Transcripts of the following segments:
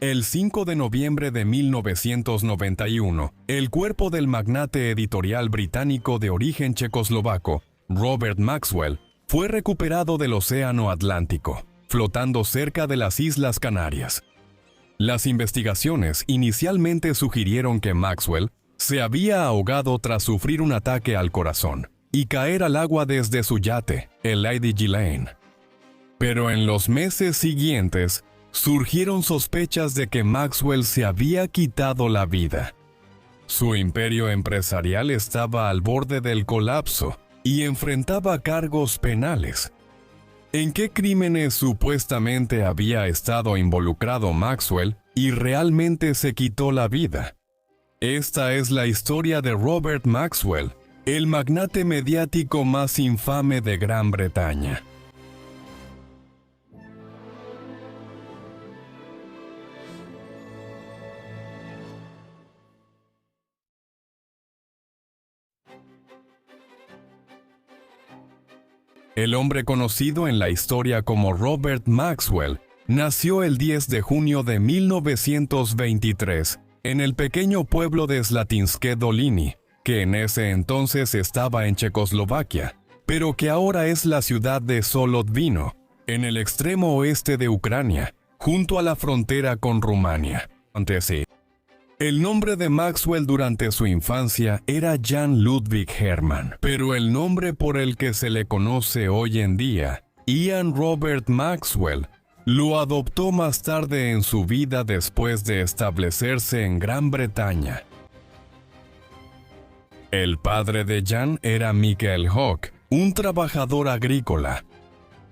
El 5 de noviembre de 1991, el cuerpo del magnate editorial británico de origen checoslovaco, Robert Maxwell, fue recuperado del Océano Atlántico, flotando cerca de las Islas Canarias. Las investigaciones inicialmente sugirieron que Maxwell se había ahogado tras sufrir un ataque al corazón y caer al agua desde su yate, el Lady Ghislaine. Pero en los meses siguientes, surgieron sospechas de que Maxwell se había quitado la vida. Su imperio empresarial estaba al borde del colapso y enfrentaba cargos penales. ¿En qué crímenes supuestamente había estado involucrado Maxwell y realmente se quitó la vida? Esta es la historia de Robert Maxwell, el magnate mediático más infame de Gran Bretaña. El hombre conocido en la historia como Robert Maxwell nació el 10 de junio de 1923 en el pequeño pueblo de Slatinské Doliny, que en ese entonces estaba en Checoslovaquia, pero que ahora es la ciudad de Solodvino, en el extremo oeste de Ucrania, junto a la frontera con Rumania. El nombre de Maxwell durante su infancia era Jan Ludwig Hermann, pero el nombre por el que se le conoce hoy en día, Ian Robert Maxwell, lo adoptó más tarde en su vida después de establecerse en Gran Bretaña. El padre de Jan era Michael Hawk, un trabajador agrícola.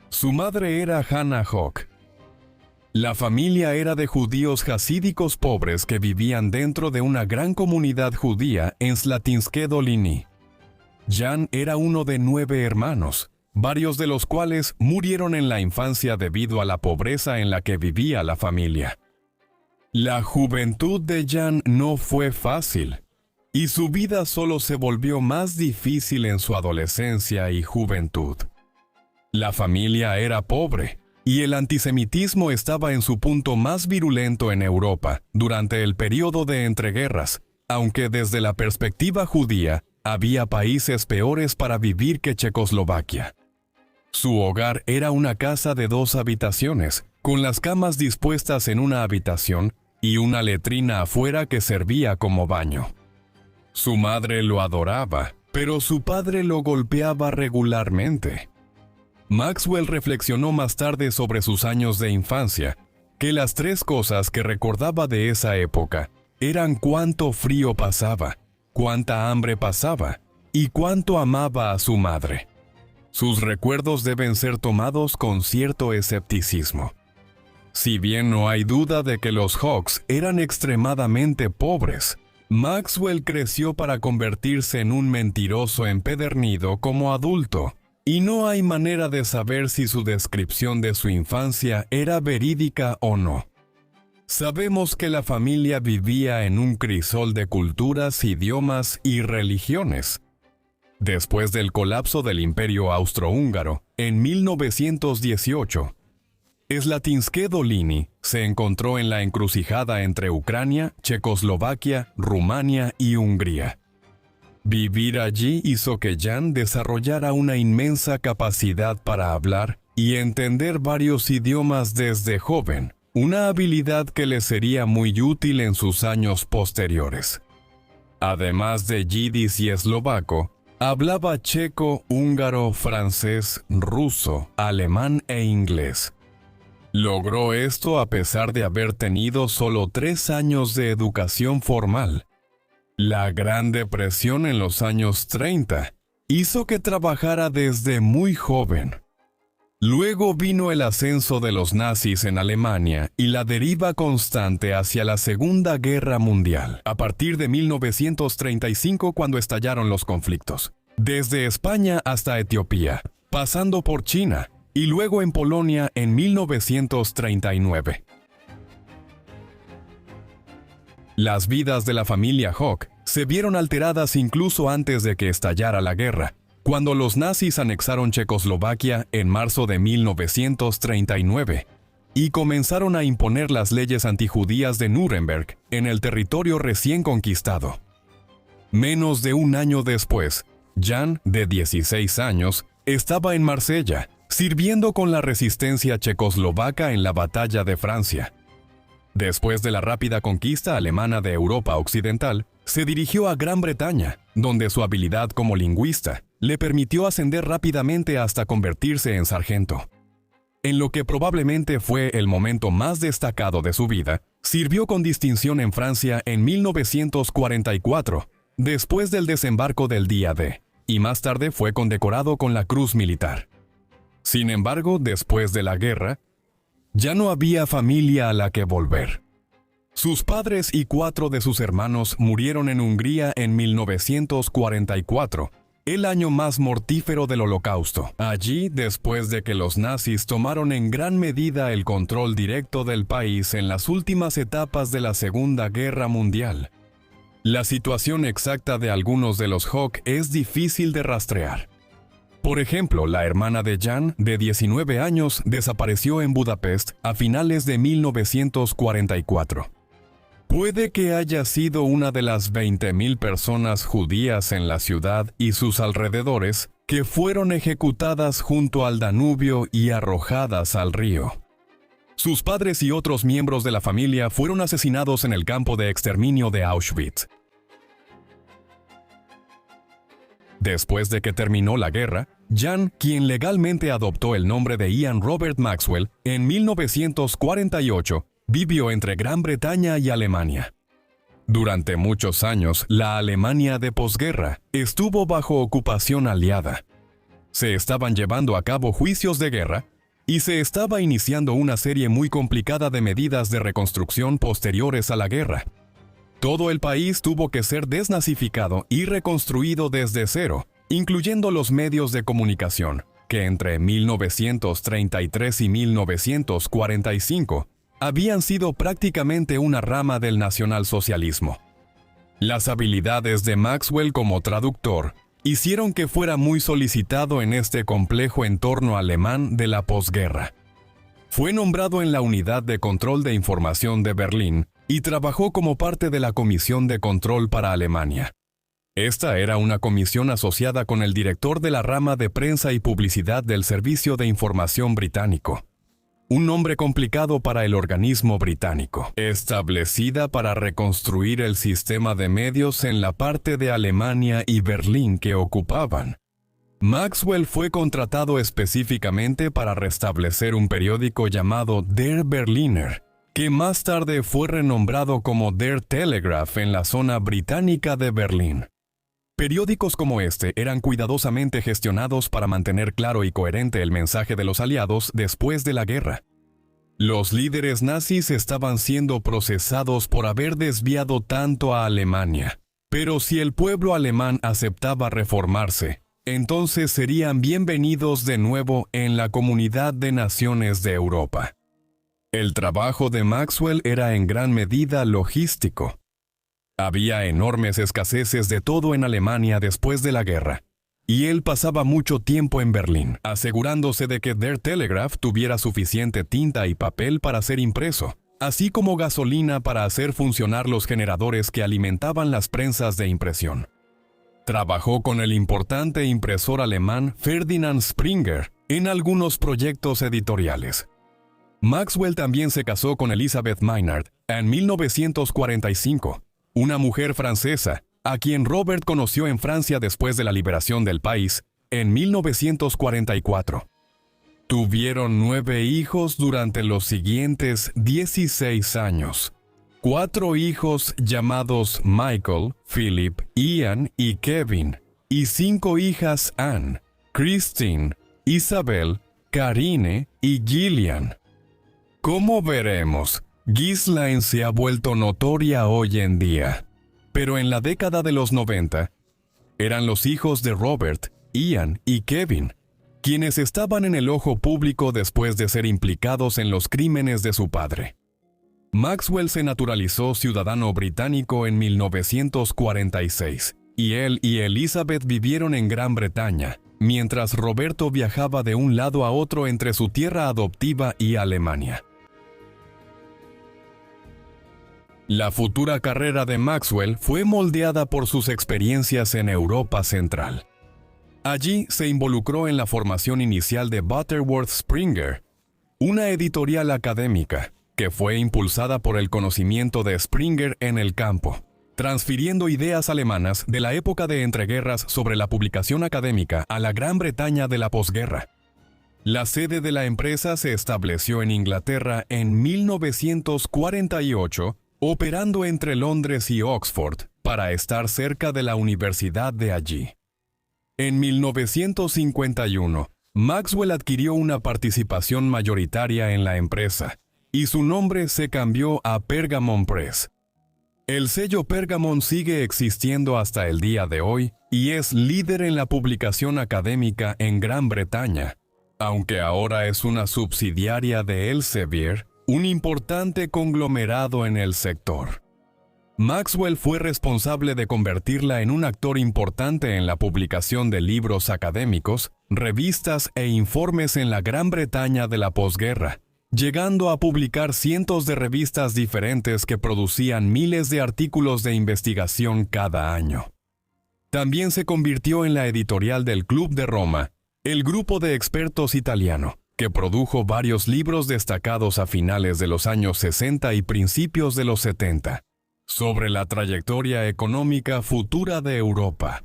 Su madre era Hannah Hawk. La familia era de judíos jasídicos pobres que vivían dentro de una gran comunidad judía en Slatinské Doliny. Jan era uno de 9 hermanos, varios de los cuales murieron en la infancia debido a la pobreza en la que vivía la familia. La juventud de Jan no fue fácil, y su vida solo se volvió más difícil en su adolescencia y juventud. La familia era pobre, y el antisemitismo estaba en su punto más virulento en Europa durante el período de entreguerras, aunque desde la perspectiva judía había países peores para vivir que Checoslovaquia. Su hogar era una casa de 2 habitaciones, con las camas dispuestas en una habitación y una letrina afuera que servía como baño. Su madre lo adoraba, pero su padre lo golpeaba regularmente. Maxwell reflexionó más tarde sobre sus años de infancia, que las 3 cosas que recordaba de esa época eran cuánto frío pasaba, cuánta hambre pasaba y cuánto amaba a su madre. Sus recuerdos deben ser tomados con cierto escepticismo. Si bien no hay duda de que los Hawks eran extremadamente pobres, Maxwell creció para convertirse en un mentiroso empedernido como adulto, y no hay manera de saber si su descripción de su infancia era verídica o no. Sabemos que la familia vivía en un crisol de culturas, idiomas y religiones. Después del colapso del Imperio Austrohúngaro, en 1918, Slatinské Doliny se encontró en la encrucijada entre Ucrania, Checoslovaquia, Rumania y Hungría. Vivir allí hizo que Jan desarrollara una inmensa capacidad para hablar y entender varios idiomas desde joven, una habilidad que le sería muy útil en sus años posteriores. Además de yidis y eslovaco, hablaba checo, húngaro, francés, ruso, alemán e inglés. Logró esto a pesar de haber tenido solo 3 años de educación formal. La Gran Depresión en los años 30 hizo que trabajara desde muy joven. Luego vino el ascenso de los nazis en Alemania y la deriva constante hacia la Segunda Guerra Mundial, a partir de 1935 cuando estallaron los conflictos, desde España hasta Etiopía, pasando por China y luego en Polonia en 1939. Las vidas de la familia Hawk se vieron alteradas incluso antes de que estallara la guerra, cuando los nazis anexaron Checoslovaquia en marzo de 1939. y comenzaron a imponer las leyes antijudías de Nuremberg en el territorio recién conquistado. Menos de un año después, Jan, de 16 años, estaba en Marsella, sirviendo con la resistencia checoslovaca en la Batalla de Francia. Después de la rápida conquista alemana de Europa Occidental, se dirigió a Gran Bretaña, donde su habilidad como lingüista le permitió ascender rápidamente hasta convertirse en sargento. En lo que probablemente fue el momento más destacado de su vida, sirvió con distinción en Francia en 1944, después del desembarco del Día D, y más tarde fue condecorado con la Cruz Militar. Sin embargo, después de la guerra, ya no había familia a la que volver. Sus padres y 4 de sus hermanos murieron en Hungría en 1944, el año más mortífero del Holocausto. Allí, después de que los nazis tomaron en gran medida el control directo del país en las últimas etapas de la Segunda Guerra Mundial. La situación exacta de algunos de los Hock es difícil de rastrear. Por ejemplo, la hermana de Jan, de 19 años, desapareció en Budapest a finales de 1944. Puede que haya sido una de las 20.000 personas judías en la ciudad y sus alrededores que fueron ejecutadas junto al Danubio y arrojadas al río. Sus padres y otros miembros de la familia fueron asesinados en el campo de exterminio de Auschwitz. Después de que terminó la guerra, Jan, quien legalmente adoptó el nombre de Ian Robert Maxwell en 1948, vivió entre Gran Bretaña y Alemania. Durante muchos años, la Alemania de posguerra estuvo bajo ocupación aliada. Se estaban llevando a cabo juicios de guerra y se estaba iniciando una serie muy complicada de medidas de reconstrucción posteriores a la guerra. Todo el país tuvo que ser desnazificado y reconstruido desde cero, incluyendo los medios de comunicación, que entre 1933 y 1945 habían sido prácticamente una rama del nacionalsocialismo. Las habilidades de Maxwell como traductor hicieron que fuera muy solicitado en este complejo entorno alemán de la posguerra. Fue nombrado en la Unidad de Control de Información de Berlín y trabajó como parte de la Comisión de Control para Alemania. Esta era una comisión asociada con el director de la rama de prensa y publicidad del Servicio de Información británico. Un nombre complicado para el organismo británico, establecida para reconstruir el sistema de medios en la parte de Alemania y Berlín que ocupaban. Maxwell fue contratado específicamente para restablecer un periódico llamado Der Berliner, que más tarde fue renombrado como Der Telegraph en la zona británica de Berlín. Periódicos como este eran cuidadosamente gestionados para mantener claro y coherente el mensaje de los aliados después de la guerra. Los líderes nazis estaban siendo procesados por haber desviado tanto a Alemania, pero si el pueblo alemán aceptaba reformarse, entonces serían bienvenidos de nuevo en la comunidad de naciones de Europa. El trabajo de Maxwell era en gran medida logístico. Había enormes escaseces de todo en Alemania después de la guerra, y él pasaba mucho tiempo en Berlín, asegurándose de que Der Telegraph tuviera suficiente tinta y papel para ser impreso, así como gasolina para hacer funcionar los generadores que alimentaban las prensas de impresión. Trabajó con el importante impresor alemán Ferdinand Springer en algunos proyectos editoriales. Maxwell también se casó con Elizabeth Maynard en 1945, una mujer francesa, a quien Robert conoció en Francia después de la liberación del país, en 1944. Tuvieron 9 hijos durante los siguientes 16 años. 4 hijos llamados Michael, Philip, Ian y Kevin, y 5 hijas Anne, Christine, Isabel, Karine y Gillian. Como veremos, Ghislaine se ha vuelto notoria hoy en día, pero en la década de los 90, eran los hijos de Robert, Ian y Kevin, quienes estaban en el ojo público después de ser implicados en los crímenes de su padre. Maxwell se naturalizó ciudadano británico en 1946, y él y Elizabeth vivieron en Gran Bretaña, mientras Roberto viajaba de un lado a otro entre su tierra adoptiva y Alemania. La futura carrera de Maxwell fue moldeada por sus experiencias en Europa Central. Allí se involucró en la formación inicial de Butterworth Springer, una editorial académica que fue impulsada por el conocimiento de Springer en el campo, transfiriendo ideas alemanas de la época de entreguerras sobre la publicación académica a la Gran Bretaña de la posguerra. La sede de la empresa se estableció en Inglaterra en 1948, operando entre Londres y Oxford para estar cerca de la universidad de allí. En 1951, Maxwell adquirió una participación mayoritaria en la empresa, y su nombre se cambió a Pergamon Press. El sello Pergamon sigue existiendo hasta el día de hoy y es líder en la publicación académica en Gran Bretaña, aunque ahora es una subsidiaria de Elsevier, un importante conglomerado en el sector. Maxwell fue responsable de convertirla en un actor importante en la publicación de libros académicos, revistas e informes en la Gran Bretaña de la posguerra, llegando a publicar cientos de revistas diferentes que producían miles de artículos de investigación cada año. También se convirtió en la editorial del Club de Roma, el grupo de expertos italiano, que produjo varios libros destacados a finales de los años 60 y principios de los 70, sobre la trayectoria económica futura de Europa.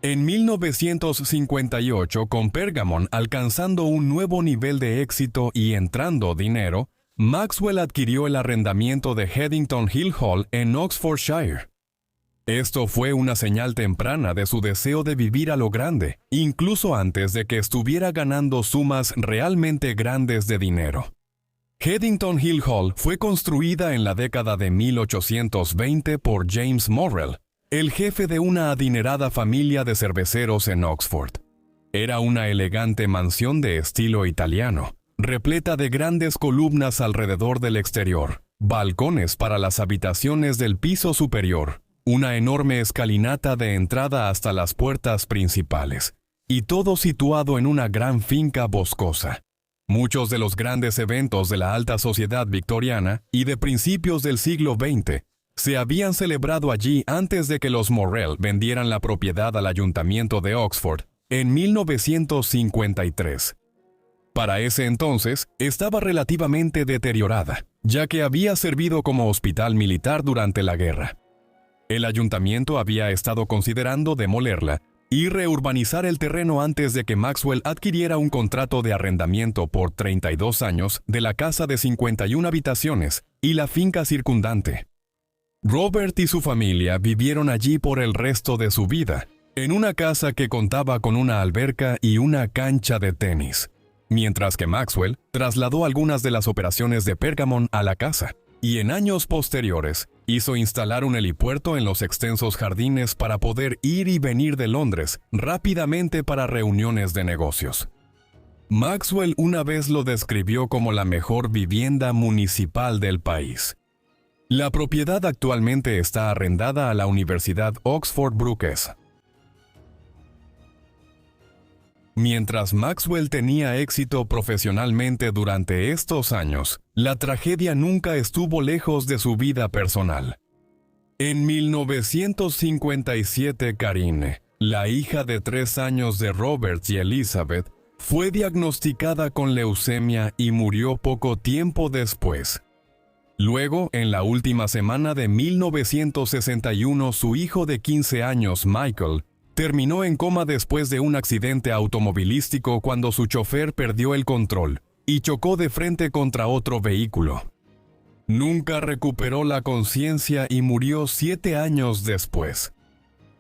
En 1958, con Pergamon alcanzando un nuevo nivel de éxito y entrando dinero, Maxwell adquirió el arrendamiento de Headington Hill Hall en Oxfordshire. Esto fue una señal temprana de su deseo de vivir a lo grande, incluso antes de que estuviera ganando sumas realmente grandes de dinero. Headington Hill Hall fue construida en la década de 1820 por James Morrell, el jefe de una adinerada familia de cerveceros en Oxford. Era una elegante mansión de estilo italiano, repleta de grandes columnas alrededor del exterior, balcones para las habitaciones del piso superior, una enorme escalinata de entrada hasta las puertas principales, y todo situado en una gran finca boscosa. Muchos de los grandes eventos de la alta sociedad victoriana y de principios del siglo XX se habían celebrado allí antes de que los Morrell vendieran la propiedad al Ayuntamiento de Oxford en 1953. Para ese entonces, estaba relativamente deteriorada, ya que había servido como hospital militar durante la guerra. El ayuntamiento había estado considerando demolerla y reurbanizar el terreno antes de que Maxwell adquiriera un contrato de arrendamiento por 32 años de la casa de 51 habitaciones y la finca circundante. Robert y su familia vivieron allí por el resto de su vida, en una casa que contaba con una alberca y una cancha de tenis, mientras que Maxwell trasladó algunas de las operaciones de Pergamon a la casa, y en años posteriores hizo instalar un helipuerto en los extensos jardines para poder ir y venir de Londres rápidamente para reuniones de negocios. Maxwell una vez lo describió como la mejor vivienda municipal del país. La propiedad actualmente está arrendada a la Universidad Oxford Brookes. Mientras Maxwell tenía éxito profesionalmente durante estos años, la tragedia nunca estuvo lejos de su vida personal. En 1957, Karine, la hija de 3 años de Robert y Elizabeth, fue diagnosticada con leucemia y murió poco tiempo después. Luego, en la última semana de 1961, su hijo de 15 años, Michael, terminó en coma después de un accidente automovilístico cuando su chofer perdió el control y chocó de frente contra otro vehículo. Nunca recuperó la conciencia y murió 7 años después.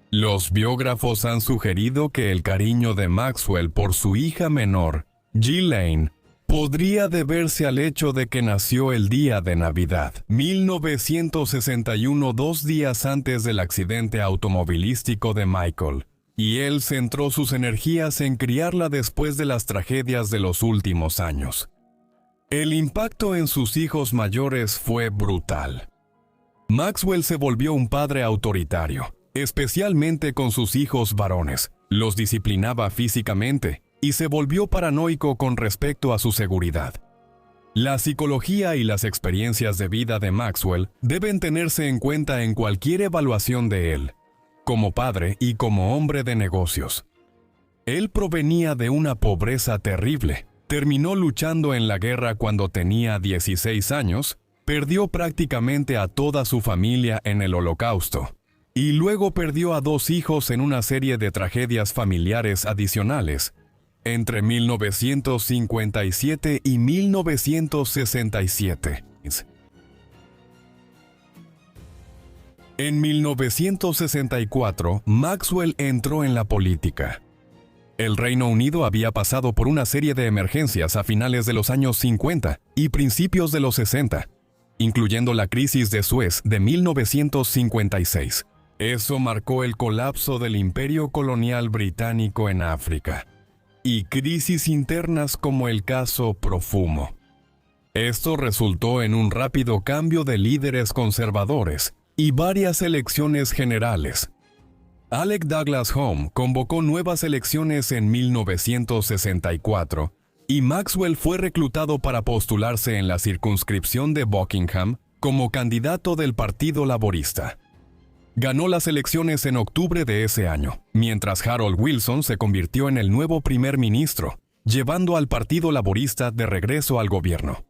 Los biógrafos han sugerido que el cariño de Maxwell por su hija menor, Ghislaine, podría deberse al hecho de que nació el día de Navidad, 1961, 2 días antes del accidente automovilístico de Michael, y él centró sus energías en criarla después de las tragedias de los últimos años. El impacto en sus hijos mayores fue brutal. Maxwell se volvió un padre autoritario, especialmente con sus hijos varones, los disciplinaba físicamente, y se volvió paranoico con respecto a su seguridad. La psicología y las experiencias de vida de Maxwell deben tenerse en cuenta en cualquier evaluación de él, como padre y como hombre de negocios. Él provenía de una pobreza terrible, terminó luchando en la guerra cuando tenía 16 años, perdió prácticamente a toda su familia en el Holocausto, y luego perdió a 2 hijos en una serie de tragedias familiares adicionales, entre 1957 y 1967. En 1964, Maxwell entró en la política. El Reino Unido había pasado por una serie de emergencias a finales de los años 50 y principios de los 60, incluyendo la crisis de Suez de 1956. Eso marcó el colapso del imperio colonial británico en África, y crisis internas como el caso Profumo. Esto resultó en un rápido cambio de líderes conservadores y varias elecciones generales. Alec Douglas Home convocó nuevas elecciones en 1964 y Maxwell fue reclutado para postularse en la circunscripción de Buckingham como candidato del Partido Laborista. Ganó las elecciones en octubre de ese año, mientras Harold Wilson se convirtió en el nuevo primer ministro, llevando al Partido Laborista de regreso al gobierno.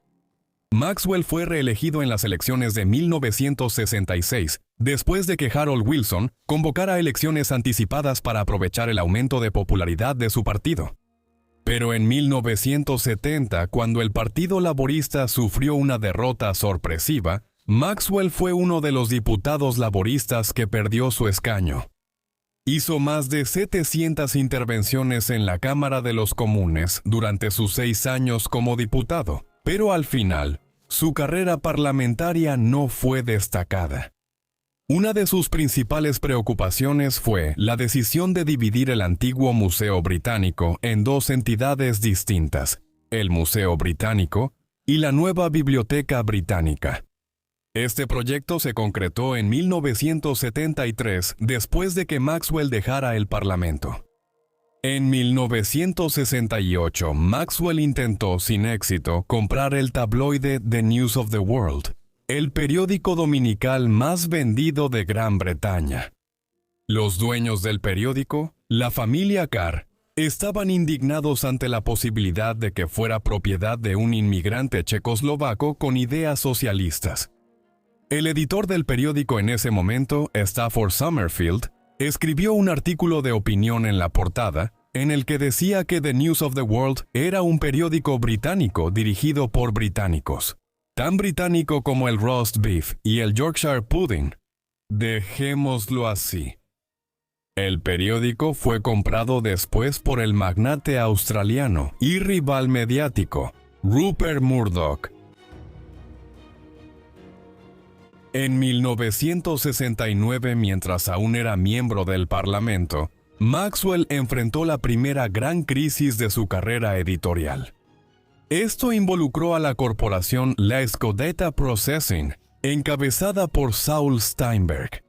Maxwell fue reelegido en las elecciones de 1966, después de que Harold Wilson convocara elecciones anticipadas para aprovechar el aumento de popularidad de su partido. Pero en 1970, cuando el Partido Laborista sufrió una derrota sorpresiva, Maxwell fue uno de los diputados laboristas que perdió su escaño. Hizo más de 700 intervenciones en la Cámara de los Comunes durante sus 6 años como diputado, pero al final, su carrera parlamentaria no fue destacada. Una de sus principales preocupaciones fue la decisión de dividir el antiguo Museo Británico en 2 entidades distintas, el Museo Británico y la nueva Biblioteca Británica. Este proyecto se concretó en 1973, después de que Maxwell dejara el Parlamento. En 1968, Maxwell intentó, sin éxito, comprar el tabloide The News of the World, el periódico dominical más vendido de Gran Bretaña. Los dueños del periódico, la familia Carr, estaban indignados ante la posibilidad de que fuera propiedad de un inmigrante checoslovaco con ideas socialistas. El editor del periódico en ese momento, Stafford Summerfield, escribió un artículo de opinión en la portada, en el que decía que The News of the World era un periódico británico dirigido por británicos, tan británico como el roast beef y el Yorkshire pudding. Dejémoslo así. El periódico fue comprado después por el magnate australiano y rival mediático, Rupert Murdoch. En 1969, mientras aún era miembro del Parlamento, Maxwell enfrentó la primera gran crisis de su carrera editorial. Esto involucró a la corporación La Escodetta Processing, encabezada por Saul Steinberg.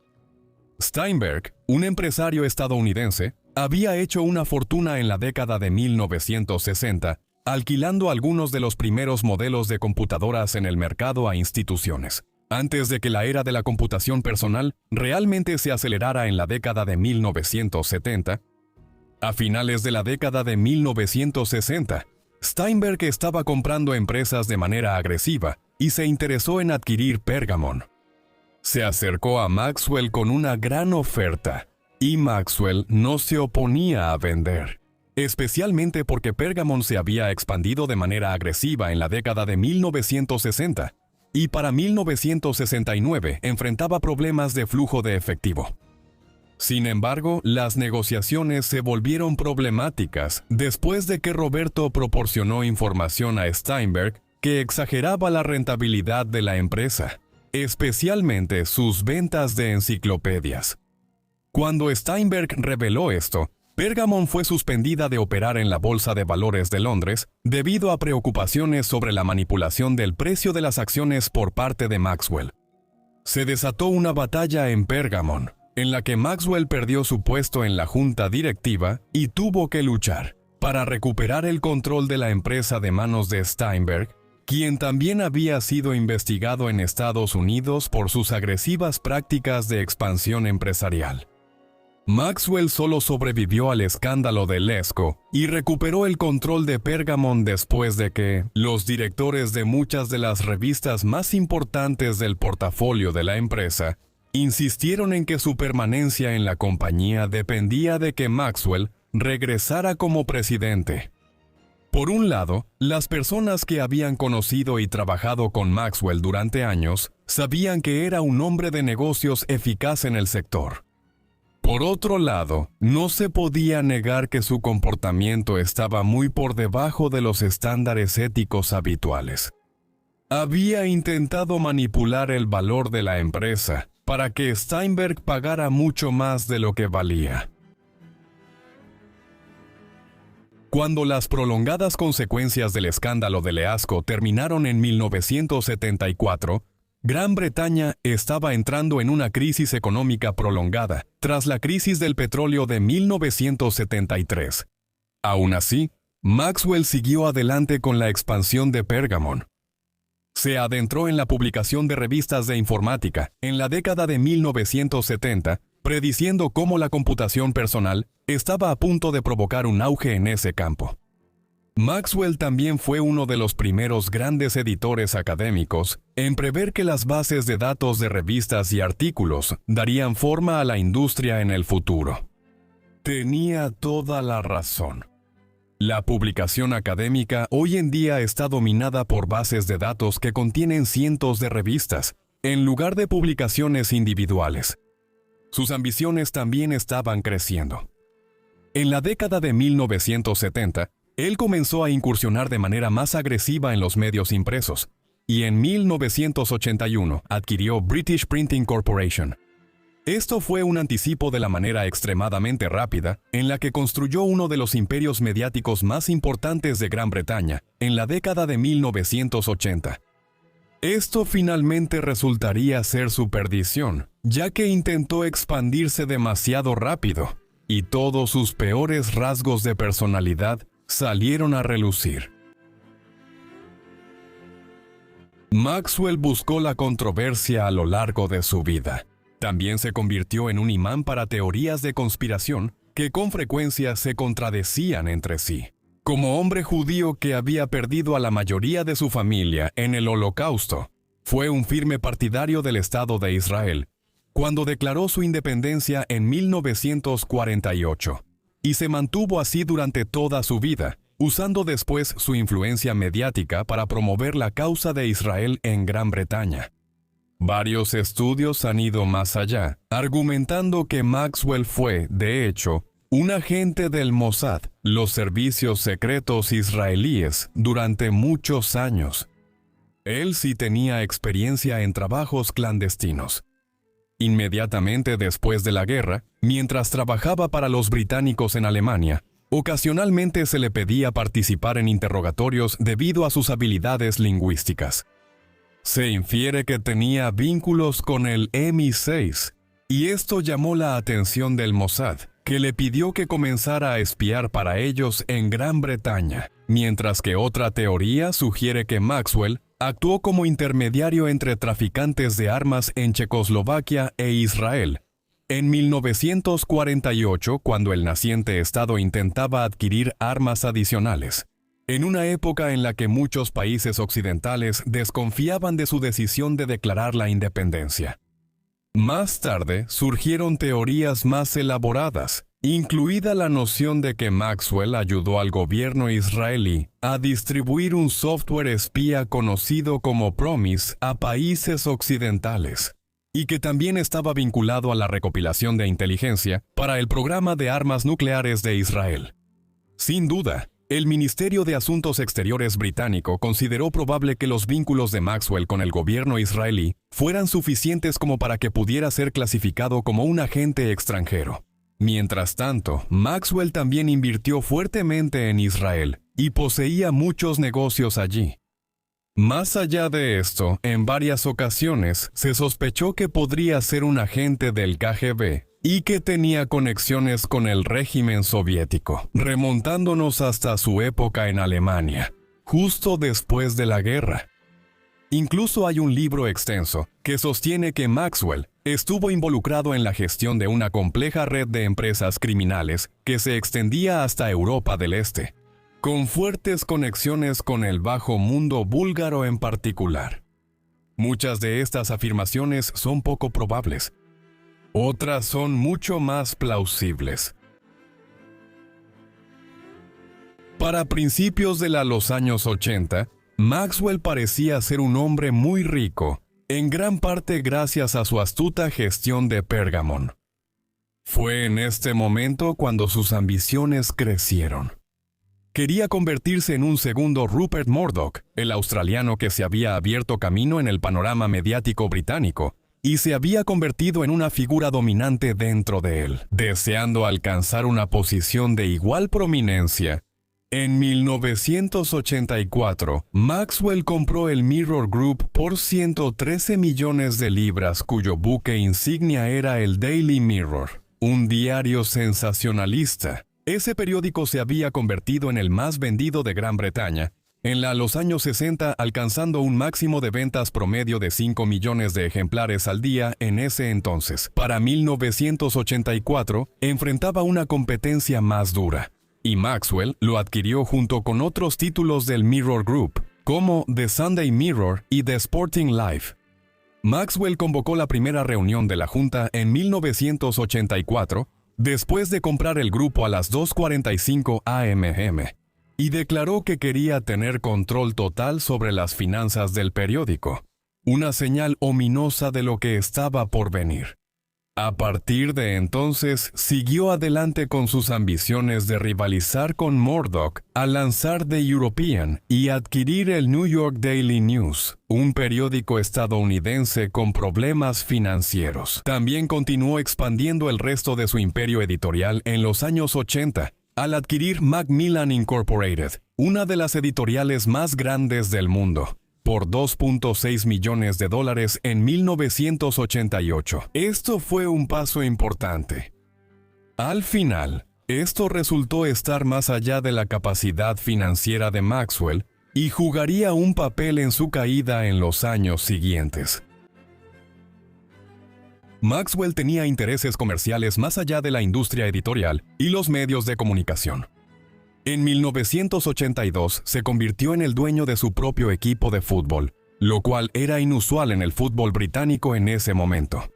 Steinberg, un empresario estadounidense, había hecho una fortuna en la década de 1960, alquilando algunos de los primeros modelos de computadoras en el mercado a instituciones, antes de que la era de la computación personal realmente se acelerara en la década de 1970. A finales de la década de 1960, Steinberg estaba comprando empresas de manera agresiva y se interesó en adquirir Pergamon. Se acercó a Maxwell con una gran oferta, y Maxwell no se oponía a vender, especialmente porque Pergamon se había expandido de manera agresiva en la década de 1960, y para 1969 enfrentaba problemas de flujo de efectivo. Sin embargo, las negociaciones se volvieron problemáticas después de que Roberto proporcionó información a Steinberg que exageraba la rentabilidad de la empresa, especialmente sus ventas de enciclopedias. Cuando Steinberg reveló esto, Pergamon fue suspendida de operar en la Bolsa de Valores de Londres debido a preocupaciones sobre la manipulación del precio de las acciones por parte de Maxwell. Se desató una batalla en Pergamon, en la que Maxwell perdió su puesto en la junta directiva y tuvo que luchar para recuperar el control de la empresa de manos de Steinberg, quien también había sido investigado en Estados Unidos por sus agresivas prácticas de expansión empresarial. Maxwell solo sobrevivió al escándalo de Lesko y recuperó el control de Pergamon después de que los directores de muchas de las revistas más importantes del portafolio de la empresa insistieron en que su permanencia en la compañía dependía de que Maxwell regresara como presidente. Por un lado, las personas que habían conocido y trabajado con Maxwell durante años sabían que era un hombre de negocios eficaz en el sector. Por otro lado, no se podía negar que su comportamiento estaba muy por debajo de los estándares éticos habituales. Había intentado manipular el valor de la empresa para que Steinberg pagara mucho más de lo que valía. Cuando las prolongadas consecuencias del escándalo de Lesko terminaron en 1974, Gran Bretaña estaba entrando en una crisis económica prolongada tras la crisis del petróleo de 1973. Aún así, Maxwell siguió adelante con la expansión de Pergamon. Se adentró en la publicación de revistas de informática en la década de 1970, prediciendo cómo la computación personal estaba a punto de provocar un auge en ese campo. Maxwell también fue uno de los primeros grandes editores académicos en prever que las bases de datos de revistas y artículos darían forma a la industria en el futuro. Tenía toda la razón. La publicación académica hoy en día está dominada por bases de datos que contienen cientos de revistas, en lugar de publicaciones individuales. Sus ambiciones también estaban creciendo. En la década de 1970, él comenzó a incursionar de manera más agresiva en los medios impresos, y en 1981 adquirió British Printing Corporation. Esto fue un anticipo de la manera extremadamente rápida en la que construyó uno de los imperios mediáticos más importantes de Gran Bretaña en la década de 1980. Esto finalmente resultaría ser su perdición, ya que intentó expandirse demasiado rápido, y todos sus peores rasgos de personalidad salieron a relucir. Maxwell buscó la controversia a lo largo de su vida. También se convirtió en un imán para teorías de conspiración que con frecuencia se contradecían entre sí. Como hombre judío que había perdido a la mayoría de su familia en el Holocausto, fue un firme partidario del Estado de Israel cuando declaró su independencia en 1948, y se mantuvo así durante toda su vida, usando después su influencia mediática para promover la causa de Israel en Gran Bretaña. Varios estudios han ido más allá, argumentando que Maxwell fue, de hecho, un agente del Mossad, los servicios secretos israelíes, durante muchos años. Él sí tenía experiencia en trabajos clandestinos. Inmediatamente después de la guerra, mientras trabajaba para los británicos en Alemania, ocasionalmente se le pedía participar en interrogatorios debido a sus habilidades lingüísticas. Se infiere que tenía vínculos con el MI6, y esto llamó la atención del Mossad, que le pidió que comenzara a espiar para ellos en Gran Bretaña, mientras que otra teoría sugiere que Maxwell actuó como intermediario entre traficantes de armas en Checoslovaquia e Israel. En 1948, cuando el naciente Estado intentaba adquirir armas adicionales, en una época en la que muchos países occidentales desconfiaban de su decisión de declarar la independencia. Más tarde surgieron teorías más elaboradas, incluida la noción de que Maxwell ayudó al gobierno israelí a distribuir un software espía conocido como PROMIS a países occidentales, y que también estaba vinculado a la recopilación de inteligencia para el programa de armas nucleares de Israel. Sin duda, el Ministerio de Asuntos Exteriores británico consideró probable que los vínculos de Maxwell con el gobierno israelí fueran suficientes como para que pudiera ser clasificado como un agente extranjero. Mientras tanto, Maxwell también invirtió fuertemente en Israel y poseía muchos negocios allí. Más allá de esto, en varias ocasiones se sospechó que podría ser un agente del KGB y que tenía conexiones con el régimen soviético, remontándonos hasta su época en Alemania, justo después de la guerra. Incluso hay un libro extenso que sostiene que Maxwell estuvo involucrado en la gestión de una compleja red de empresas criminales que se extendía hasta Europa del Este, con fuertes conexiones con el bajo mundo búlgaro en particular. Muchas de estas afirmaciones son poco probables. Otras son mucho más plausibles. Para principios de los años 80, Maxwell parecía ser un hombre muy rico, en gran parte gracias a su astuta gestión de Pergamon. Fue en este momento cuando sus ambiciones crecieron. Quería convertirse en un segundo Rupert Murdoch, el australiano que se había abierto camino en el panorama mediático británico, y se había convertido en una figura dominante dentro de él, deseando alcanzar una posición de igual prominencia. En 1984, Maxwell compró el Mirror Group por 113 millones de libras, cuyo buque insignia era el Daily Mirror, un diario sensacionalista. Ese periódico se había convertido en el más vendido de Gran Bretaña en los años 60, alcanzando un máximo de ventas promedio de 5 millones de ejemplares al día en ese entonces. Para 1984, enfrentaba una competencia más dura, y Maxwell lo adquirió junto con otros títulos del Mirror Group, como The Sunday Mirror y The Sporting Life. Maxwell convocó la primera reunión de la Junta en 1984, después de comprar el grupo a las 2:45 a.m. y declaró que quería tener control total sobre las finanzas del periódico, una señal ominosa de lo que estaba por venir. A partir de entonces, siguió adelante con sus ambiciones de rivalizar con Murdoch al lanzar The European y adquirir el New York Daily News, un periódico estadounidense con problemas financieros. También continuó expandiendo el resto de su imperio editorial en los años 80, al adquirir Macmillan Incorporated, una de las editoriales más grandes del mundo, por $2.6 millones en 1988. Esto fue un paso importante. Al final, esto resultó estar más allá de la capacidad financiera de Maxwell y jugaría un papel en su caída en los años siguientes. Maxwell tenía intereses comerciales más allá de la industria editorial y los medios de comunicación. En 1982 se convirtió en el dueño de su propio equipo de fútbol, lo cual era inusual en el fútbol británico en ese momento.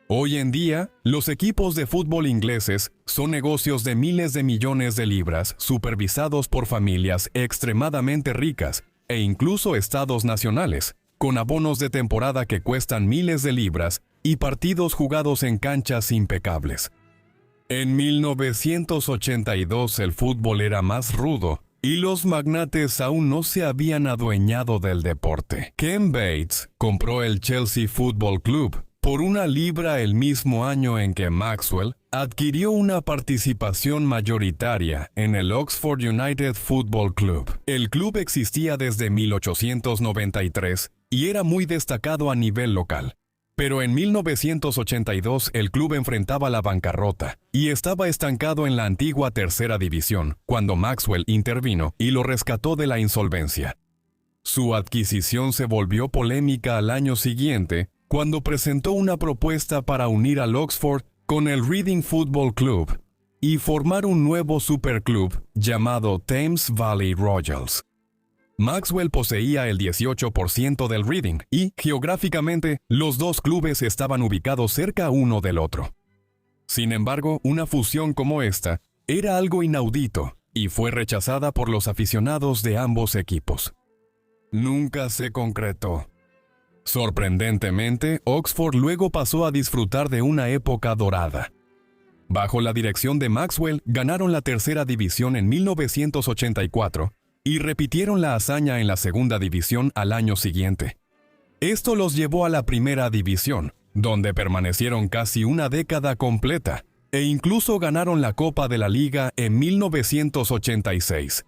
Hoy en día, los equipos de fútbol ingleses son negocios de miles de millones de libras supervisados por familias extremadamente ricas e incluso estados nacionales, con abonos de temporada que cuestan miles de libras y partidos jugados en canchas impecables. En 1982 el fútbol era más rudo y los magnates aún no se habían adueñado del deporte. Ken Bates compró el Chelsea Football Club por £1 el mismo año en que Maxwell adquirió una participación mayoritaria en el Oxford United Football Club. El club existía desde 1893 y era muy destacado a nivel local. Pero en 1982 el club enfrentaba la bancarrota y estaba estancado en la antigua tercera división cuando Maxwell intervino y lo rescató de la insolvencia. Su adquisición se volvió polémica al año siguiente cuando presentó una propuesta para unir al Oxford con el Reading Football Club y formar un nuevo superclub llamado Thames Valley Royals. Maxwell poseía el 18% del Reading y, geográficamente, los dos clubes estaban ubicados cerca uno del otro. Sin embargo, una fusión como esta era algo inaudito y fue rechazada por los aficionados de ambos equipos. Nunca se concretó. Sorprendentemente, Oxford luego pasó a disfrutar de una época dorada. Bajo la dirección de Maxwell, ganaron la tercera división en 1984, y repitieron la hazaña en la segunda división al año siguiente. Esto los llevó a la primera división, donde permanecieron casi una década completa, e incluso ganaron la Copa de la Liga en 1986.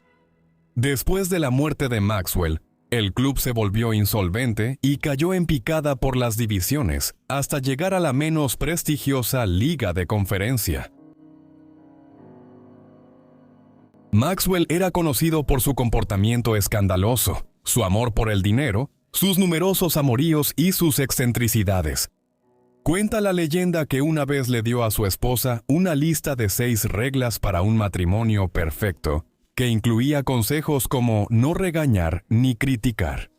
Después de la muerte de Maxwell, el club se volvió insolvente y cayó en picada por las divisiones, hasta llegar a la menos prestigiosa Liga de Conferencia. Maxwell era conocido por su comportamiento escandaloso, su amor por el dinero, sus numerosos amoríos y sus excentricidades. Cuenta la leyenda que una vez le dio a su esposa una lista de 6 reglas para un matrimonio perfecto, que incluía consejos como no regañar ni criticar.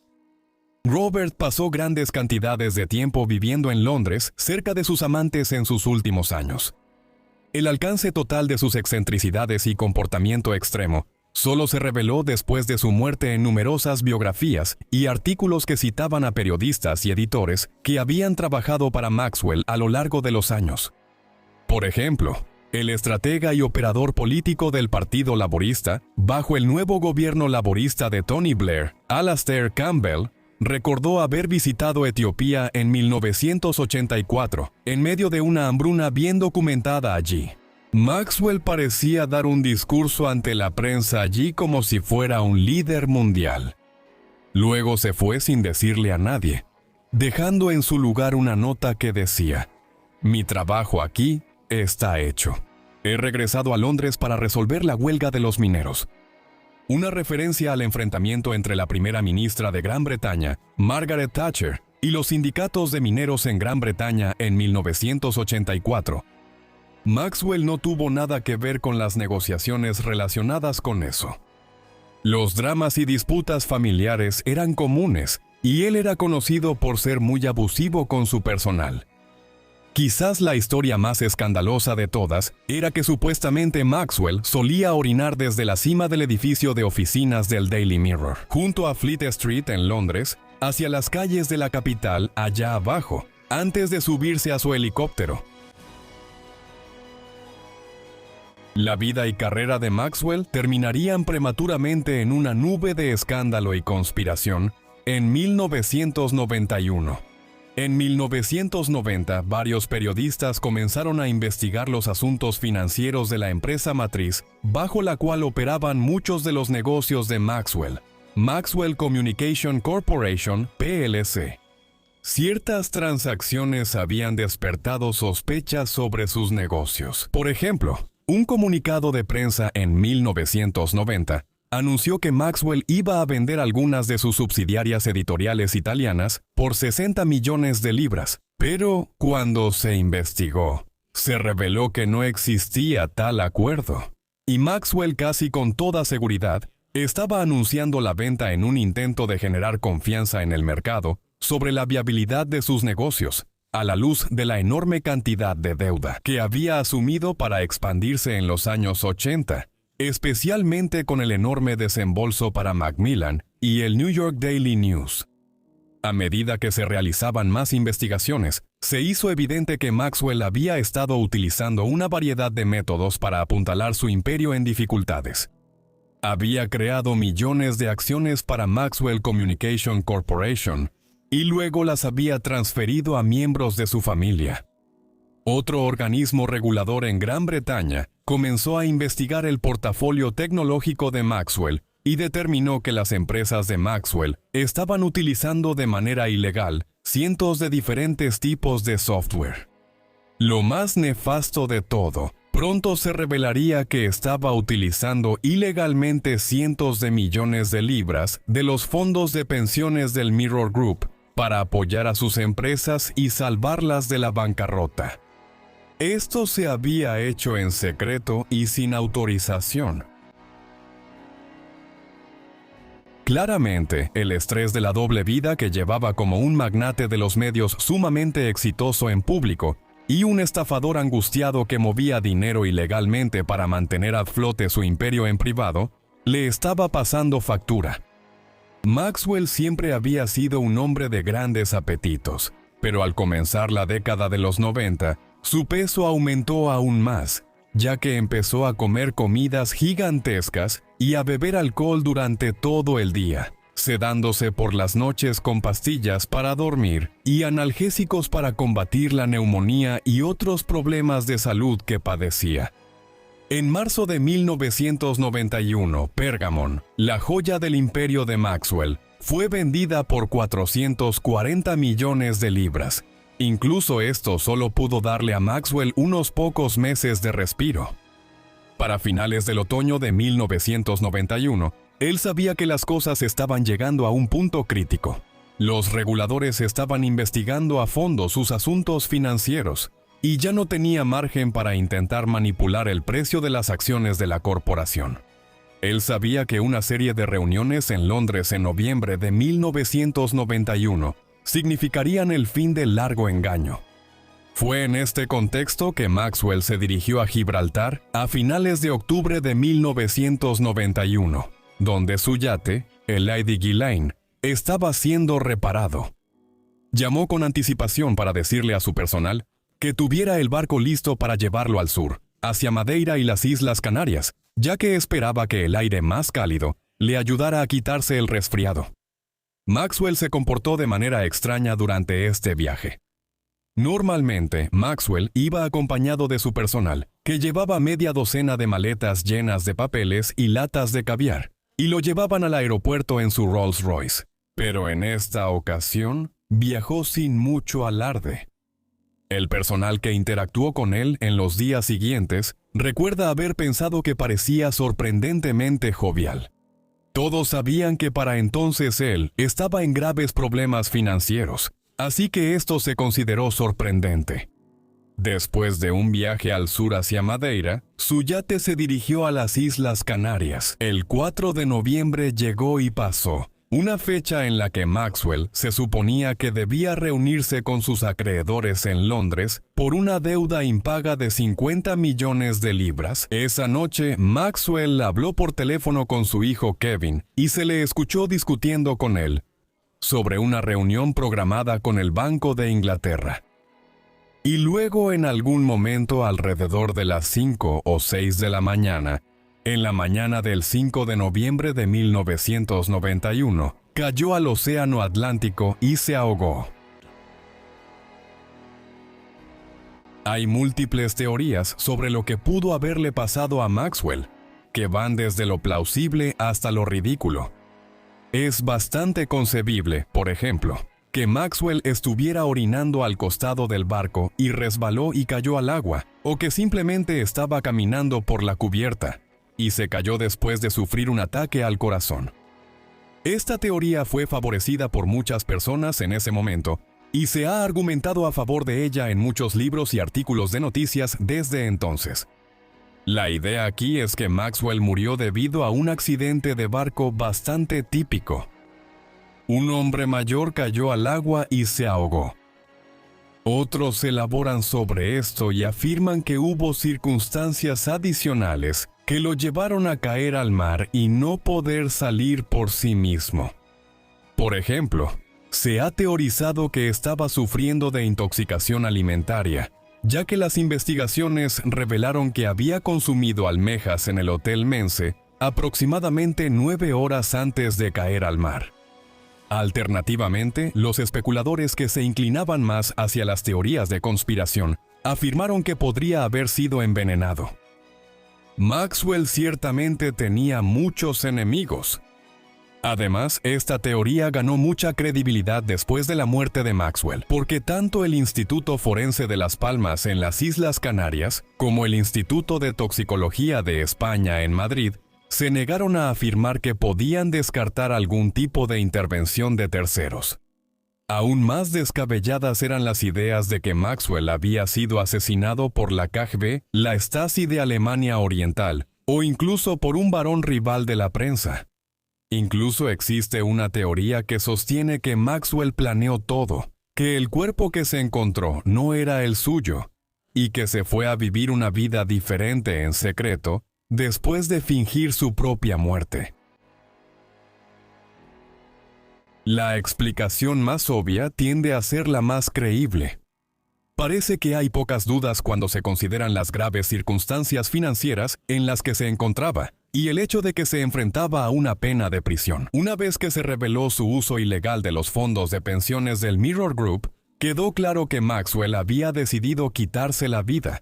Robert pasó grandes cantidades de tiempo viviendo en Londres cerca de sus amantes en sus últimos años. El alcance total de sus excentricidades y comportamiento extremo solo se reveló después de su muerte en numerosas biografías y artículos que citaban a periodistas y editores que habían trabajado para Maxwell a lo largo de los años. Por ejemplo, el estratega y operador político del Partido Laborista, bajo el nuevo gobierno laborista de Tony Blair, Alastair Campbell, recordó haber visitado Etiopía en 1984, en medio de una hambruna bien documentada allí. Maxwell parecía dar un discurso ante la prensa allí como si fuera un líder mundial. Luego se fue sin decirle a nadie, dejando en su lugar una nota que decía: «Mi trabajo aquí está hecho. He regresado a Londres para resolver la huelga de los mineros». Una referencia al enfrentamiento entre la primera ministra de Gran Bretaña, Margaret Thatcher, y los sindicatos de mineros en Gran Bretaña en 1984. Maxwell no tuvo nada que ver con las negociaciones relacionadas con eso. Los dramas y disputas familiares eran comunes, y él era conocido por ser muy abusivo con su personal. Quizás la historia más escandalosa de todas era que supuestamente Maxwell solía orinar desde la cima del edificio de oficinas del Daily Mirror, junto a Fleet Street en Londres, hacia las calles de la capital allá abajo, antes de subirse a su helicóptero. La vida y carrera de Maxwell terminarían prematuramente en una nube de escándalo y conspiración en 1991. En 1990, varios periodistas comenzaron a investigar los asuntos financieros de la empresa matriz bajo la cual operaban muchos de los negocios de Maxwell, Maxwell Communication Corporation, PLC. Ciertas transacciones habían despertado sospechas sobre sus negocios. Por ejemplo, un comunicado de prensa en 1990 anunció que Maxwell iba a vender algunas de sus subsidiarias editoriales italianas por 60 millones de libras, pero cuando se investigó, se reveló que no existía tal acuerdo. Y Maxwell, casi con toda seguridad, estaba anunciando la venta en un intento de generar confianza en el mercado sobre la viabilidad de sus negocios, a la luz de la enorme cantidad de deuda que había asumido para expandirse en los años 80. Especialmente con el enorme desembolso para Macmillan y el New York Daily News. A medida que se realizaban más investigaciones, se hizo evidente que Maxwell había estado utilizando una variedad de métodos para apuntalar su imperio en dificultades. Había creado millones de acciones para Maxwell Communication Corporation y luego las había transferido a miembros de su familia. Otro organismo regulador en Gran Bretaña comenzó a investigar el portafolio tecnológico de Maxwell y determinó que las empresas de Maxwell estaban utilizando de manera ilegal cientos de diferentes tipos de software. Lo más nefasto de todo, pronto se revelaría que estaba utilizando ilegalmente cientos de millones de libras de los fondos de pensiones del Mirror Group para apoyar a sus empresas y salvarlas de la bancarrota. Esto se había hecho en secreto y sin autorización. Claramente, el estrés de la doble vida que llevaba como un magnate de los medios sumamente exitoso en público y un estafador angustiado que movía dinero ilegalmente para mantener a flote su imperio en privado, le estaba pasando factura. Maxwell siempre había sido un hombre de grandes apetitos, pero al comenzar la década de los 90, su peso aumentó aún más, ya que empezó a comer comidas gigantescas y a beber alcohol durante todo el día, sedándose por las noches con pastillas para dormir y analgésicos para combatir la neumonía y otros problemas de salud que padecía. En marzo de 1991, Pergamon, la joya del imperio de Maxwell, fue vendida por 440 millones de libras. Incluso esto solo pudo darle a Maxwell unos pocos meses de respiro. Para finales del otoño de 1991, él sabía que las cosas estaban llegando a un punto crítico. Los reguladores estaban investigando a fondo sus asuntos financieros y ya no tenía margen para intentar manipular el precio de las acciones de la corporación. Él sabía que una serie de reuniones en Londres en noviembre de 1991 significarían el fin del largo engaño. Fue en este contexto que Maxwell se dirigió a Gibraltar a finales de octubre de 1991, donde su yate, el Lady Ghislaine, estaba siendo reparado. Llamó con anticipación para decirle a su personal que tuviera el barco listo para llevarlo al sur, hacia Madeira y las Islas Canarias, ya que esperaba que el aire más cálido le ayudara a quitarse el resfriado. Maxwell se comportó de manera extraña durante este viaje. Normalmente, Maxwell iba acompañado de su personal, que llevaba media docena de maletas llenas de papeles y latas de caviar, y lo llevaban al aeropuerto en su Rolls Royce. Pero en esta ocasión, viajó sin mucho alarde. El personal que interactuó con él en los días siguientes recuerda haber pensado que parecía sorprendentemente jovial. Todos sabían que para entonces él estaba en graves problemas financieros, así que esto se consideró sorprendente. Después de un viaje al sur hacia Madeira, su yate se dirigió a las Islas Canarias. El 4 de noviembre llegó y pasó, una fecha en la que Maxwell se suponía que debía reunirse con sus acreedores en Londres por una deuda impaga de 50 millones de libras. Esa noche, Maxwell habló por teléfono con su hijo Kevin y se le escuchó discutiendo con él sobre una reunión programada con el Banco de Inglaterra. Y luego, en algún momento alrededor de las 5 o 6 de la mañana, en la mañana del 5 de noviembre de 1991, cayó al Océano Atlántico y se ahogó. Hay múltiples teorías sobre lo que pudo haberle pasado a Maxwell, que van desde lo plausible hasta lo ridículo. Es bastante concebible, por ejemplo, que Maxwell estuviera orinando al costado del barco y resbaló y cayó al agua, o que simplemente estaba caminando por la cubierta y se cayó después de sufrir un ataque al corazón. Esta teoría fue favorecida por muchas personas en ese momento y se ha argumentado a favor de ella en muchos libros y artículos de noticias desde entonces. La idea aquí es que Maxwell murió debido a un accidente de barco bastante típico. Un hombre mayor cayó al agua y se ahogó. Otros elaboran sobre esto y afirman que hubo circunstancias adicionales que lo llevaron a caer al mar y no poder salir por sí mismo. Por ejemplo, se ha teorizado que estaba sufriendo de intoxicación alimentaria, ya que las investigaciones revelaron que había consumido almejas en el Hotel Mense aproximadamente 9 horas antes de caer al mar. Alternativamente, los especuladores que se inclinaban más hacia las teorías de conspiración afirmaron que podría haber sido envenenado. Maxwell ciertamente tenía muchos enemigos. Además, esta teoría ganó mucha credibilidad después de la muerte de Maxwell, porque tanto el Instituto Forense de Las Palmas en las Islas Canarias como el Instituto de Toxicología de España en Madrid se negaron a afirmar que podían descartar algún tipo de intervención de terceros. Aún más descabelladas eran las ideas de que Maxwell había sido asesinado por la KGB, la Stasi de Alemania Oriental, o incluso por un varón rival de la prensa. Incluso existe una teoría que sostiene que Maxwell planeó todo, que el cuerpo que se encontró no era el suyo, y que se fue a vivir una vida diferente en secreto después de fingir su propia muerte. La explicación más obvia tiende a ser la más creíble. Parece que hay pocas dudas cuando se consideran las graves circunstancias financieras en las que se encontraba y el hecho de que se enfrentaba a una pena de prisión. Una vez que se reveló su uso ilegal de los fondos de pensiones del Mirror Group, quedó claro que Maxwell había decidido quitarse la vida.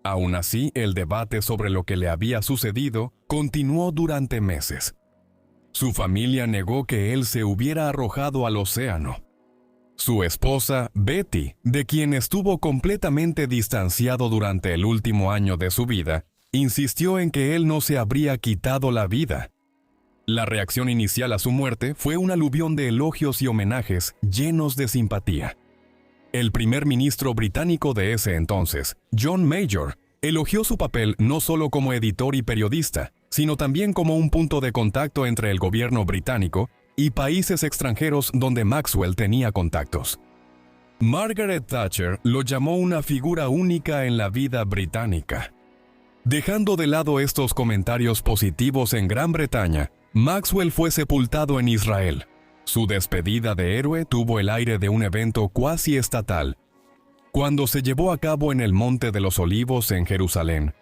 Aún así, el debate sobre lo que le había sucedido continuó durante meses. Su familia negó que él se hubiera arrojado al océano. Su esposa, Betty, de quien estuvo completamente distanciado durante el último año de su vida, insistió en que él no se habría quitado la vida. La reacción inicial a su muerte fue un aluvión de elogios y homenajes llenos de simpatía. El primer ministro británico de ese entonces, John Major, elogió su papel no solo como editor y periodista, sino también como un punto de contacto entre el gobierno británico y países extranjeros donde Maxwell tenía contactos. Margaret Thatcher lo llamó una figura única en la vida británica. Dejando de lado estos comentarios positivos en Gran Bretaña, Maxwell fue sepultado en Israel. Su despedida de héroe tuvo el aire de un evento cuasi estatal, cuando se llevó a cabo en el Monte de los Olivos en Jerusalén,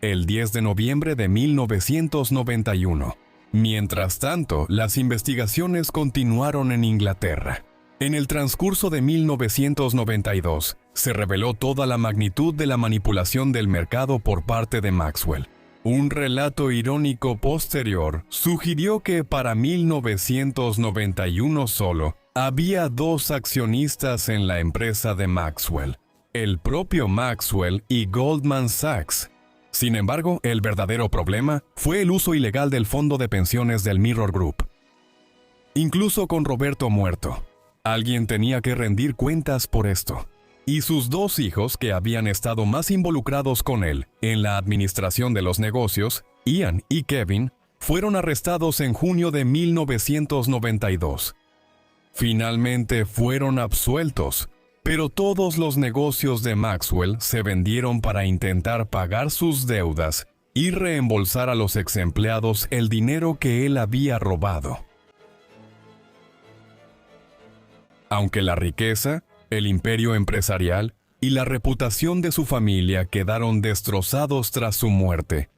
el 10 de noviembre de 1991. Mientras tanto, las investigaciones continuaron en Inglaterra. En el transcurso de 1992, se reveló toda la magnitud de la manipulación del mercado por parte de Maxwell. Un relato irónico posterior sugirió que para 1991 solo, había 2 accionistas en la empresa de Maxwell, el propio Maxwell y Goldman Sachs. Sin embargo, el verdadero problema fue el uso ilegal del fondo de pensiones del Mirror Group. Incluso con Roberto muerto, alguien tenía que rendir cuentas por esto. Y sus 2 hijos, que habían estado más involucrados con él en la administración de los negocios, Ian y Kevin, fueron arrestados en junio de 1992. Finalmente fueron absueltos, pero todos los negocios de Maxwell se vendieron para intentar pagar sus deudas y reembolsar a los exempleados el dinero que él había robado. Aunque la riqueza, el imperio empresarial y la reputación de su familia quedaron destrozados tras su muerte,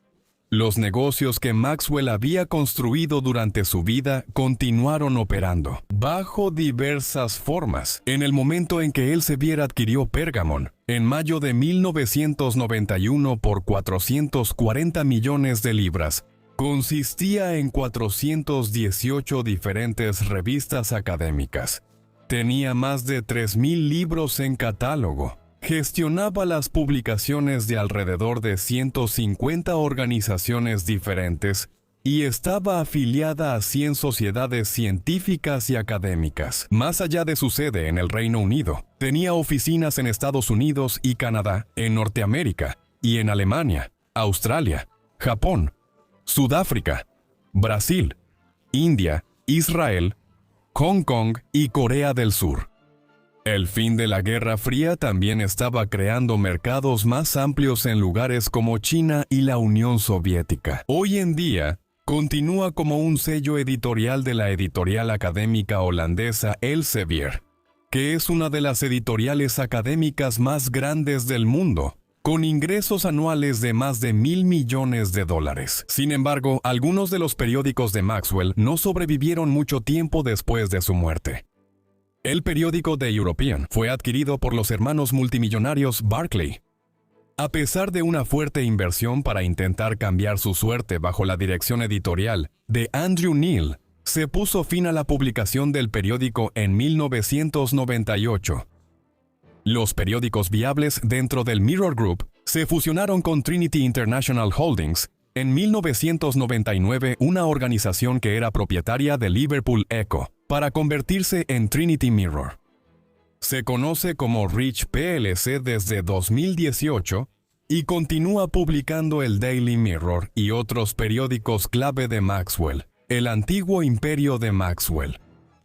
los negocios que Maxwell había construido durante su vida continuaron operando, bajo diversas formas. En el momento en que Elsevier adquirió Pergamon, en mayo de 1991 por 440 millones de libras, consistía en 418 diferentes revistas académicas. Tenía más de 3,000 libros en catálogo. Gestionaba las publicaciones de alrededor de 150 organizaciones diferentes y estaba afiliada a 100 sociedades científicas y académicas. Más allá de su sede en el Reino Unido, tenía oficinas en Estados Unidos y Canadá, en Norteamérica y en Alemania, Australia, Japón, Sudáfrica, Brasil, India, Israel, Hong Kong y Corea del Sur. El fin de la Guerra Fría también estaba creando mercados más amplios en lugares como China y la Unión Soviética. Hoy en día, continúa como un sello editorial de la editorial académica holandesa Elsevier, que es una de las editoriales académicas más grandes del mundo, con ingresos anuales de más de $1,000 millones. Sin embargo, algunos de los periódicos de Maxwell no sobrevivieron mucho tiempo después de su muerte. El periódico The European fue adquirido por los hermanos multimillonarios Barclay. A pesar de una fuerte inversión para intentar cambiar su suerte bajo la dirección editorial de Andrew Neil, se puso fin a la publicación del periódico en 1998. Los periódicos viables dentro del Mirror Group se fusionaron con Trinity International Holdings en 1999, una organización que era propietaria de Liverpool Echo, para convertirse en Trinity Mirror. Se conoce como Rich plc desde 2018 y continúa publicando el Daily Mirror y otros periódicos clave de Maxwell, el antiguo imperio de Maxwell.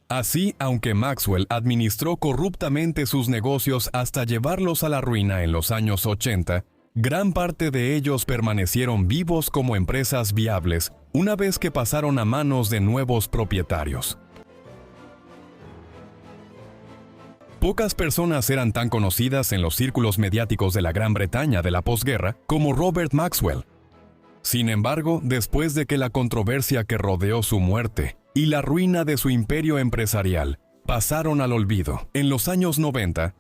Así, aunque Maxwell administró corruptamente sus negocios hasta llevarlos a la ruina en los años 80, gran parte de ellos permanecieron vivos como empresas viables una vez que pasaron a manos de nuevos propietarios. Pocas personas eran tan conocidas en los círculos mediáticos de la Gran Bretaña de la posguerra como Robert Maxwell. Sin embargo, después de que la controversia que rodeó su muerte y la ruina de su imperio empresarial pasaron al olvido, en los años 90,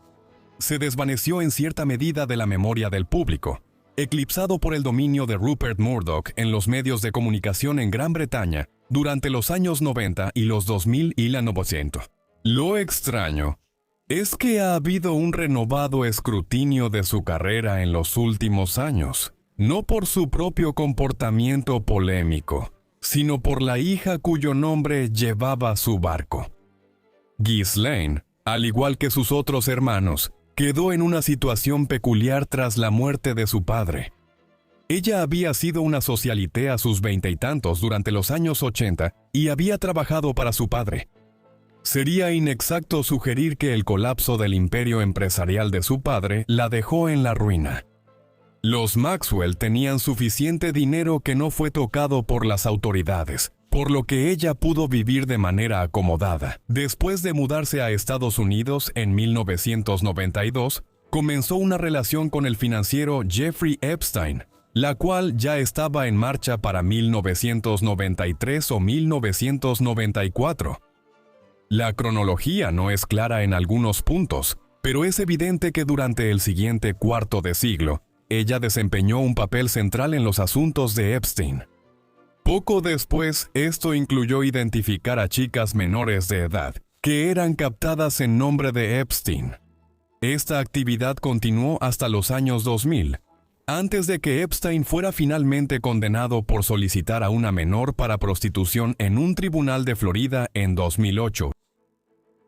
se desvaneció en cierta medida de la memoria del público, eclipsado por el dominio de Rupert Murdoch en los medios de comunicación en Gran Bretaña durante los años 90 y los 2000 y la 900. Lo extraño es que ha habido un renovado escrutinio de su carrera en los últimos años. no por su propio comportamiento polémico, sino por la hija cuyo nombre llevaba su barco. Ghislaine, al igual que sus otros hermanos, quedó en una situación peculiar tras la muerte de su padre. Ella había sido una socialité a sus veintitantos durante los años 80 y había trabajado para su padre. Sería inexacto sugerir que el colapso del imperio empresarial de su padre la dejó en la ruina. Los Maxwell tenían suficiente dinero que no fue tocado por las autoridades, por lo que ella pudo vivir de manera acomodada. Después de mudarse a Estados Unidos en 1992, comenzó una relación con el financiero Jeffrey Epstein, la cual ya estaba en marcha para 1993 o 1994. La cronología no es clara en algunos puntos, pero es evidente que durante el siguiente cuarto de siglo, ella desempeñó un papel central en los asuntos de Epstein. Poco después, esto incluyó identificar a chicas menores de edad, que eran captadas en nombre de Epstein. Esta actividad continuó hasta los años 2000, antes de que Epstein fuera finalmente condenado por solicitar a una menor para prostitución en un tribunal de Florida en 2008.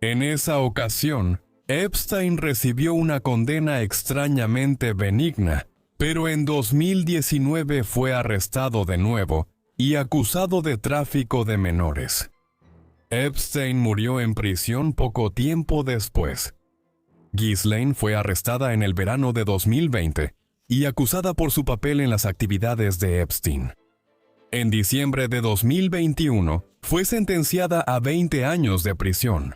En esa ocasión, Epstein recibió una condena extrañamente benigna, pero en 2019 fue arrestado de nuevo y acusado de tráfico de menores. Epstein murió en prisión poco tiempo después. Ghislaine fue arrestada en el verano de 2020 y acusada por su papel en las actividades de Epstein. En diciembre de 2021, fue sentenciada a 20 años de prisión.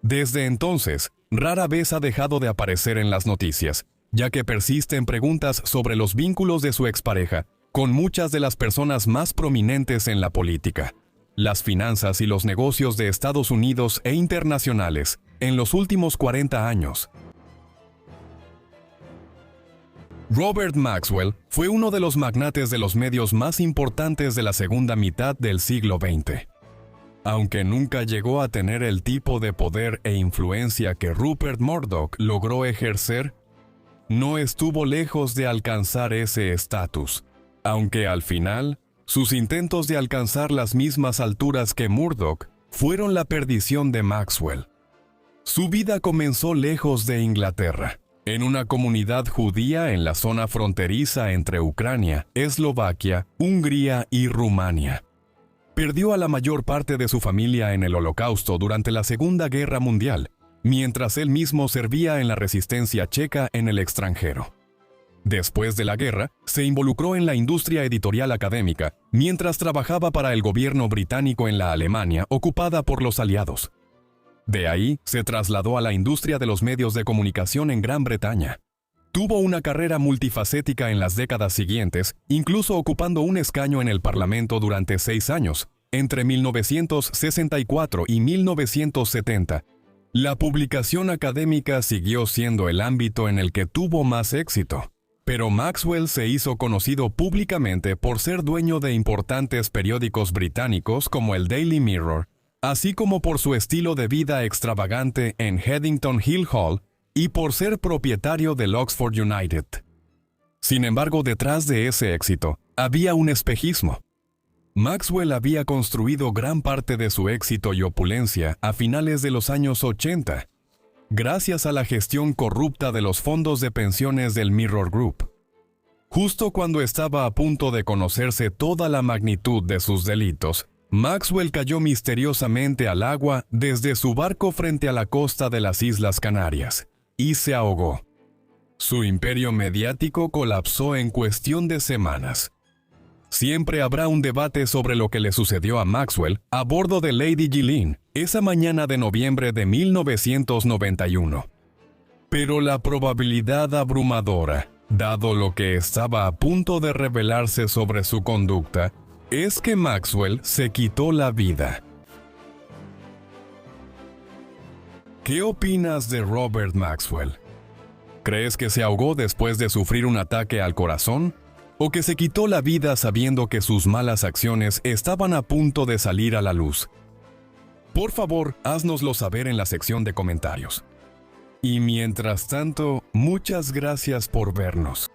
Desde entonces, rara vez ha dejado de aparecer en las noticias, ya que persisten preguntas sobre los vínculos de su expareja con muchas de las personas más prominentes en la política, las finanzas y los negocios de Estados Unidos e internacionales en los últimos 40 años. Robert Maxwell fue uno de los magnates de los medios más importantes de la segunda mitad del siglo XX. Aunque nunca llegó a tener el tipo de poder e influencia que Rupert Murdoch logró ejercer, no estuvo lejos de alcanzar ese estatus, aunque al final, sus intentos de alcanzar las mismas alturas que Murdoch fueron la perdición de Maxwell. Su vida comenzó lejos de Inglaterra, en una comunidad judía en la zona fronteriza entre Ucrania, Eslovaquia, Hungría y Rumania. Perdió a la mayor parte de su familia en el Holocausto durante la Segunda Guerra Mundial, mientras él mismo servía en la resistencia checa en el extranjero. Después de la guerra, se involucró en la industria editorial académica, mientras trabajaba para el gobierno británico en la Alemania ocupada por los aliados. De ahí, se trasladó a la industria de los medios de comunicación en Gran Bretaña. Tuvo una carrera multifacética en las décadas siguientes, incluso ocupando un escaño en el Parlamento durante 6 años, entre 1964 y 1970. La publicación académica siguió siendo el ámbito en el que tuvo más éxito, pero Maxwell se hizo conocido públicamente por ser dueño de importantes periódicos británicos como el Daily Mirror, así como por su estilo de vida extravagante en Headington Hill Hall y por ser propietario del Oxford United. Sin embargo, detrás de ese éxito, había un espejismo. Maxwell había construido gran parte de su éxito y opulencia a finales de los años 80, gracias a la gestión corrupta de los fondos de pensiones del Mirror Group. Justo cuando estaba a punto de conocerse toda la magnitud de sus delitos, Maxwell cayó misteriosamente al agua desde su barco frente a la costa de las Islas Canarias y se ahogó. Su imperio mediático colapsó en cuestión de semanas. Siempre habrá un debate sobre lo que le sucedió a Maxwell a bordo de Lady Ghislaine esa mañana de noviembre de 1991. Pero la probabilidad abrumadora, dado lo que estaba a punto de revelarse sobre su conducta, es que Maxwell se quitó la vida. ¿Qué opinas de Robert Maxwell? ¿Crees que se ahogó después de sufrir un ataque al corazón? ¿O que se quitó la vida sabiendo que sus malas acciones estaban a punto de salir a la luz? Por favor, háznoslo saber en la sección de comentarios. Y mientras tanto, muchas gracias por vernos.